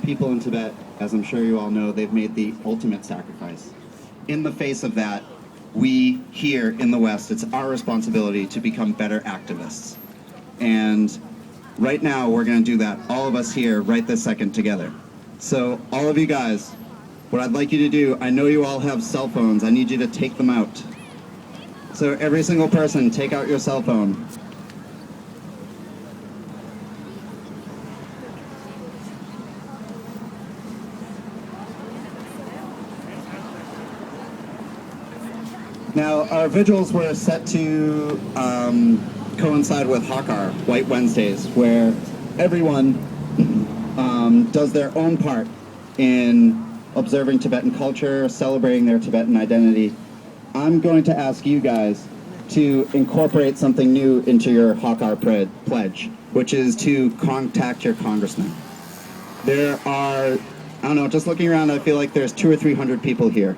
people in Tibet, as I'm sure you all know, they've made the ultimate sacrifice. In the face of that, we here in the West, it's our responsibility to become better activists. And right now, we're going to do that, all of us here, right this second together. So all of you guys, what I'd like you to do, I know you all have cell phones. I need you to take them out. So every single person, take out your cell phone. Now, our vigils were set to coincide with Hakar, White Wednesdays, where everyone does their own part in observing Tibetan culture, celebrating their Tibetan identity. I'm going to ask you guys to incorporate something new into your Hakar pledge, which is to contact your congressman. There are, I don't know, just looking around, I feel like there's 200 or 300 people here.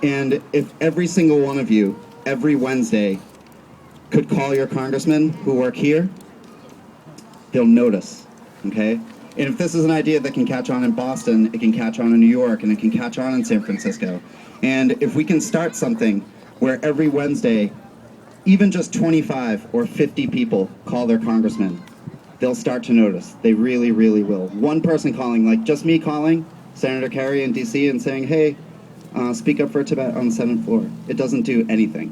And if every single one of you, every Wednesday, could call your congressman who work here, they'll notice, okay? And if this is an idea that can catch on in Boston, it can catch on in New York, and it can catch on in San Francisco. And if we can start something where every Wednesday, even just 25 or 50 people call their congressman, they'll start to notice. They really, really will. One person calling, like just me calling Senator Kerry in DC and saying, hey, speak up for Tibet on the Senate floor. It doesn't do anything.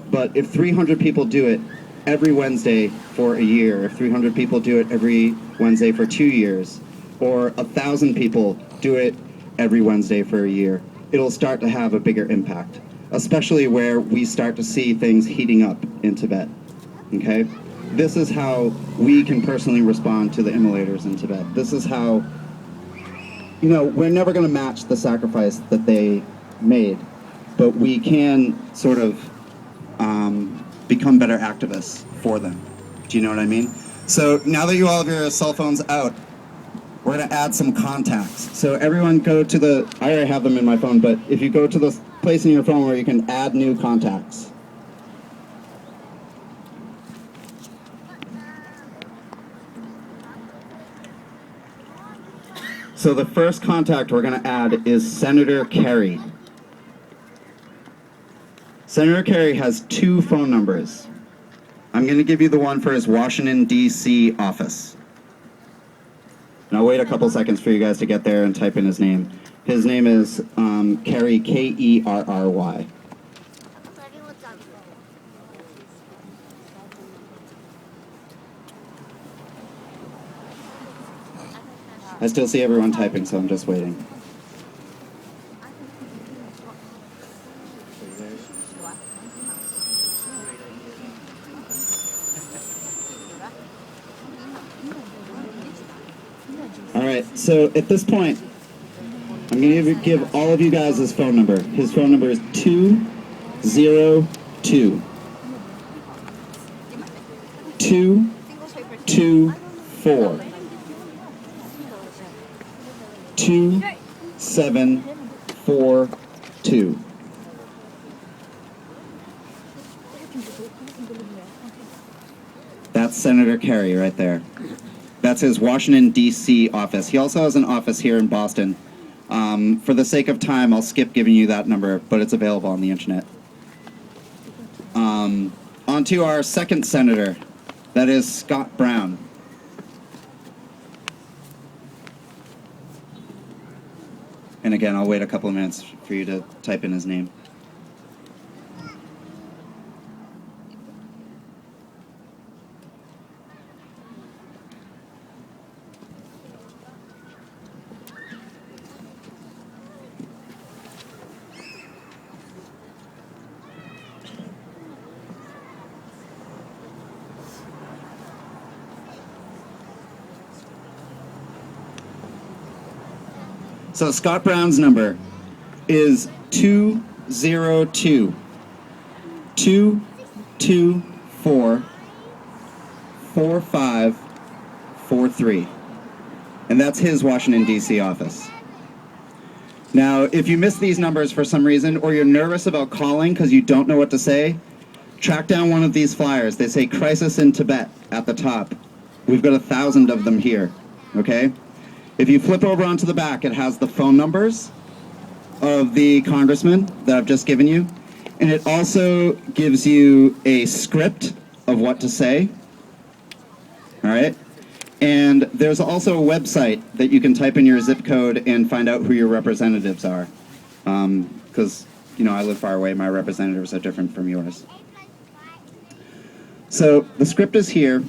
But if 300 people do it every Wednesday for a year, if 300 people do it every Wednesday for 2 years, or 1,000 people do it every Wednesday for a year, it'll start to have a bigger impact, especially where we start to see things heating up in Tibet, okay? This is how we can personally respond to the immolators in Tibet. This is how, you know, we're never going to match the sacrifice that they made, but we can sort of become better activists for them. Do you know what I mean? So now that you all have your cell phones out, we're going to add some contacts. So everyone go to the, I already have them in my phone, but if you go to the place in your phone where you can add new contacts. So the first contact we're going to add is Senator Kerry. Senator Kerry has 2 phone numbers. I'm going to give you the one for his Washington, D.C. office. And I'll wait a couple seconds for you guys to get there and type in his name. His name is Kerry, Kerry. I still see everyone typing, so I'm just waiting. All right, so at this point, I'm going to give all of you guys his phone number. His phone number is 202 224 2742. That's Senator Kerry right there. That's his Washington, D.C. office. He also has an office here in Boston. For the sake of time, I'll skip giving you that number, but it's available on the internet. On to our second senator. That is Scott Brown. And again, I'll wait a couple of minutes for you to type in his name. So Scott Brown's number is 202 224 4543. And that's his Washington, D.C. office. Now, if you miss these numbers for some reason, or you're nervous about calling because you don't know what to say, track down one of these flyers. They say Crisis in Tibet at the top. We've got 1,000 of them here, okay? If you flip over onto the back, it has the phone numbers of the congressman that I've just given you. And it also gives you a script of what to say. All right? And there's also a website that you can type in your zip code and find out who your representatives are. Because, I live far away, my representatives are different from yours. So the script is here.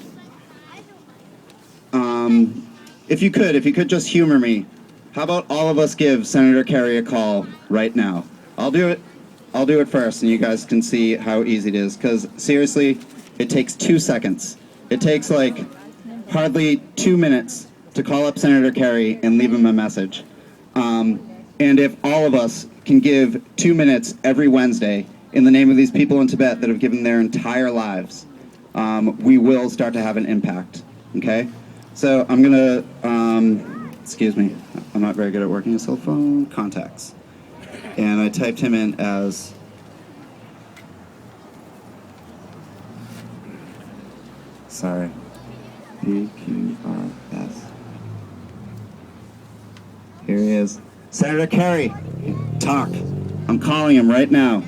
If you could just humor me, how about all of us give Senator Kerry a call right now? I'll do it first, and you guys can see how easy it is, because seriously, it takes 2 seconds. It takes like hardly 2 minutes to call up Senator Kerry and leave him a message. And if all of us can give 2 minutes every Wednesday in the name of these people in Tibet that have given their entire lives, we will start to have an impact, okay? So I'm gonna, excuse me, I'm not very good at working a cell phone, contacts. And I typed him in as sorry, PQRS. Here he is. Senator Kerry, talk. I'm calling him right now.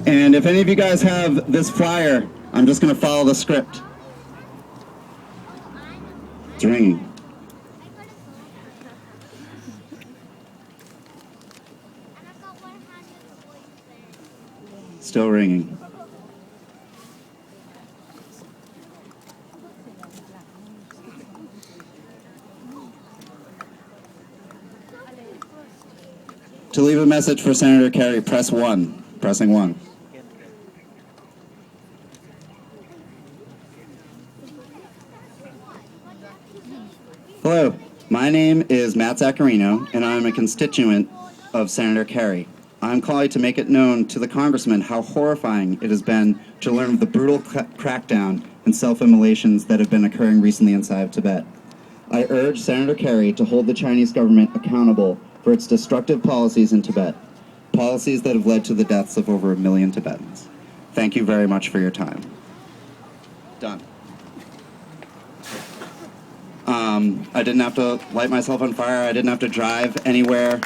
And if any of you guys have this flyer, I'm just going to follow the script. It's ringing. Still ringing. To leave a message for Senator Kerry, press 1. Pressing 1. Hello, my name is Matt Zaccarino, and I'm a constituent of Senator Kerry. I'm calling to make it known to the congressman how horrifying it has been to learn of the brutal crackdown and self-immolations that have been occurring recently inside of Tibet. I urge Senator Kerry to hold the Chinese government accountable for its destructive policies in Tibet, policies that have led to the deaths of over 1 million Tibetans. Thank you very much for your time. Done. I didn't have to light myself on fire. I didn't have to drive anywhere.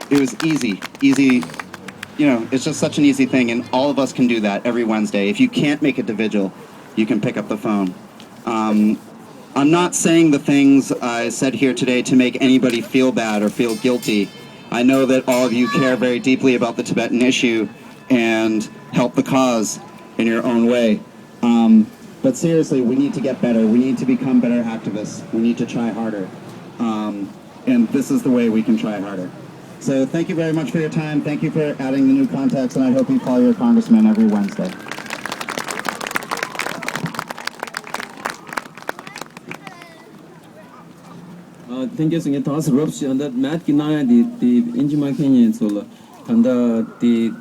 It was easy. It's just such an easy thing, and all of us can do that every Wednesday. If you can't make it to Vigil, you can pick up the phone. I'm not saying the things I said here today to make anybody feel bad or feel guilty. I know that all of you care very deeply about the Tibetan issue and help the cause in your own way. But seriously, we need to get better. We need to become better activists. We need to try harder. And this is the way we can try harder. So thank you very much for your time. Thank you for adding the new contacts, and I hope you call your congressman every Wednesday. Thank you, Senor Thomas Robson. That Matt Kinaya, the Injimakenya, so, and the